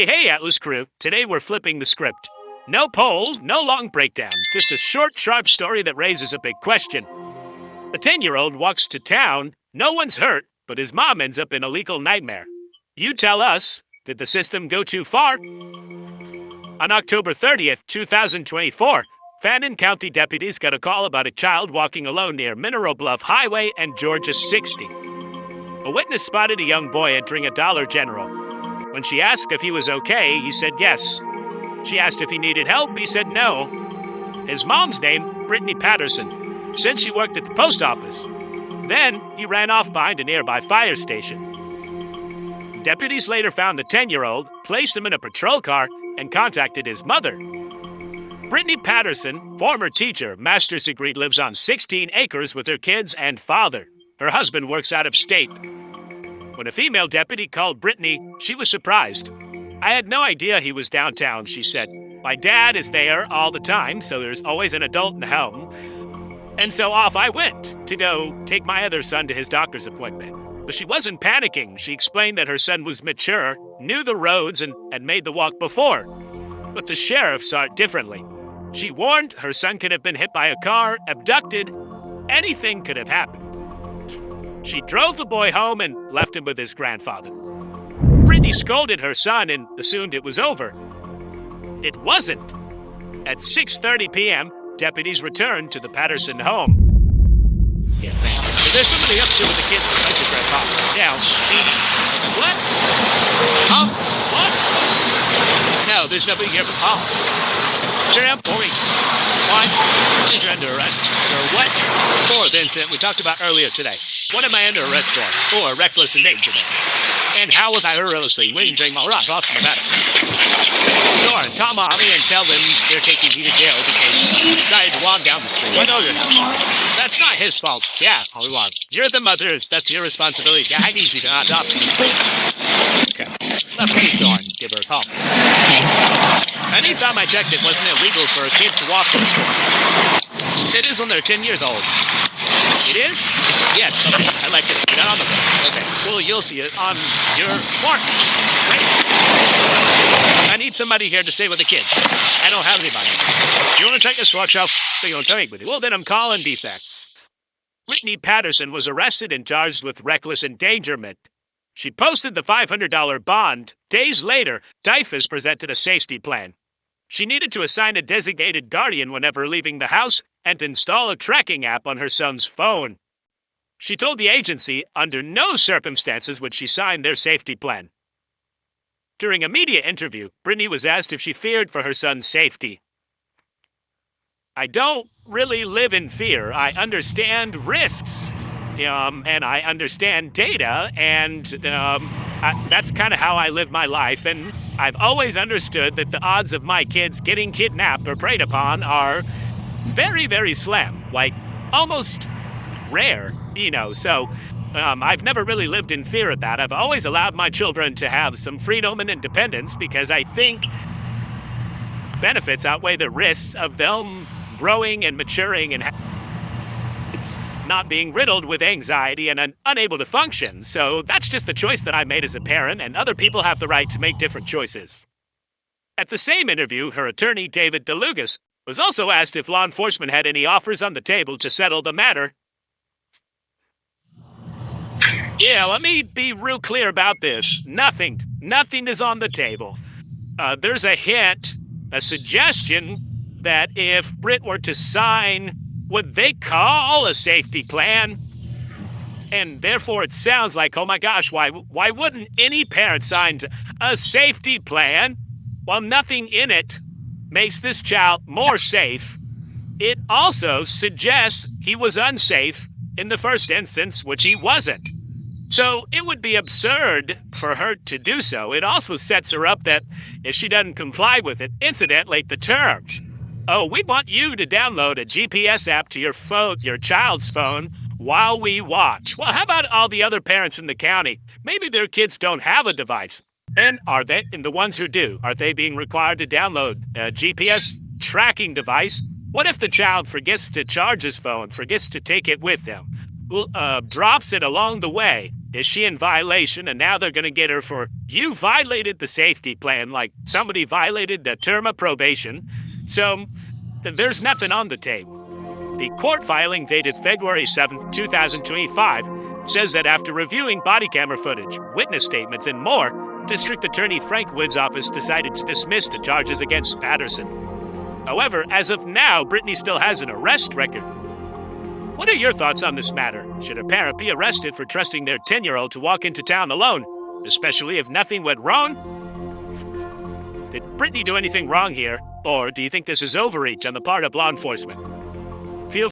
Hey, Atlas crew. Today we're flipping the script. No poll, no long breakdown. Just a short, sharp story that raises a big question. A 10-year-old walks to town. No one's hurt, but his mom ends up in a legal nightmare. You tell us, did the system go too far? On October 30th, 2024, Fannin County deputies got a call about a child walking alone near Mineral Bluff Highway and Georgia 60. A witness spotted a young boy entering a Dollar General. When she asked if he was okay, he said yes. She asked if he needed help, he said no. His mom's name, Brittany Patterson, said she worked at the post office. Then, he ran off behind a nearby fire station. Deputies later found the 10-year-old, placed him in a patrol car, and contacted his mother. Brittany Patterson, former teacher, master's degree, lives on 16 acres with her kids and father. Her husband works out of state. When a female deputy called Brittany, she was surprised. I had no idea he was downtown, she said. My dad is there all the time, so there's always an adult in the home. And so off I went to go take my other son to his doctor's appointment. But she wasn't panicking. She explained that her son was mature, knew the roads, and had made the walk before. But the sheriff saw it differently. She warned her son could have been hit by a car, abducted. Anything could have happened. She drove the boy home and left him with his grandfather. Brittany scolded her son and assumed it was over. It wasn't. At 6:30 p.m., deputies returned to the Patterson home. Yes, ma'am. There's somebody up here with the kids beside your grandpa. Now, what? Huh? What? No, there's nobody here. Sheriff, one, you're under arrest. For what? For the incident we talked about earlier today. What am I under arrest for? For reckless endangerment. And how was I erroneously waging my rock off the matter? Soren, call mommy and tell them they're taking me to jail because you decided to walk down the street. I know you're not. That's not his fault. Yeah, all wrong. You're the mother. That's your responsibility. I need you to adopt me, please. Okay. Left me, Soren. Give her a call. Anytime I checked, it wasn't illegal for a kid to walk to the store. It is when they're 10 years old. It is? Yes. Okay. I like this. Get on the books. Okay. Well, you'll see it on your mark. Great. I need somebody here to stay with the kids. I don't have anybody. You want to take this workshop? So you want to take with you? Well, then I'm calling defects. Brittany Patterson was arrested and charged with reckless endangerment. She posted the $500 bond. Days later, DYFS presented a safety plan. She needed to assign a designated guardian whenever leaving the house and install a tracking app on her son's phone. She told the agency under no circumstances would she sign their safety plan. During a media interview, Brittany was asked if she feared for her son's safety. I don't really live in fear. I understand risks. And I understand data, and that's kind of how I live my life, and I've always understood that the odds of my kids getting kidnapped or preyed upon are very, very slim, like almost rare, so I've never really lived in fear of that. I've always allowed my children to have some freedom and independence because I think benefits outweigh the risks of them growing and maturing and not being riddled with anxiety and unable to function. So that's just the choice that I made as a parent, and other people have the right to make different choices. At the same interview, her attorney, David DeLugas, was also asked if law enforcement had any offers on the table to settle the matter. Yeah, let me be real clear about this. Nothing is on the table. There's a hint, a suggestion, that if Britt were to sign what they call a safety plan, and therefore it sounds like, oh my gosh, why wouldn't any parent sign a safety plan while nothing in it makes this child more safe? It also suggests he was unsafe in the first instance, which he wasn't. So it would be absurd for her to do so. It also sets her up that if she doesn't comply with it, incidentally, the terms. Oh, we want you to download a GPS app to your phone, your child's phone, while we watch. Well, how about all the other parents in the county? Maybe their kids don't have a device. And the ones who do, are they being required to download a GPS tracking device? What if the child forgets to charge his phone, forgets to take it with him, drops it along the way? Is she in violation, and now they're going to get her for, you violated the safety plan, like somebody violated the term of probation. So, there's nothing on the table. The court filing dated February 7th, 2025, says that after reviewing body camera footage, witness statements, and more, District Attorney Frank Wood's office decided to dismiss the charges against Patterson. However, as of now, Brittany still has an arrest record. What are your thoughts on this matter? Should a parent be arrested for trusting their 10-year-old to walk into town alone, especially if nothing went wrong? Did Brittany do anything wrong here, or do you think this is overreach on the part of law enforcement?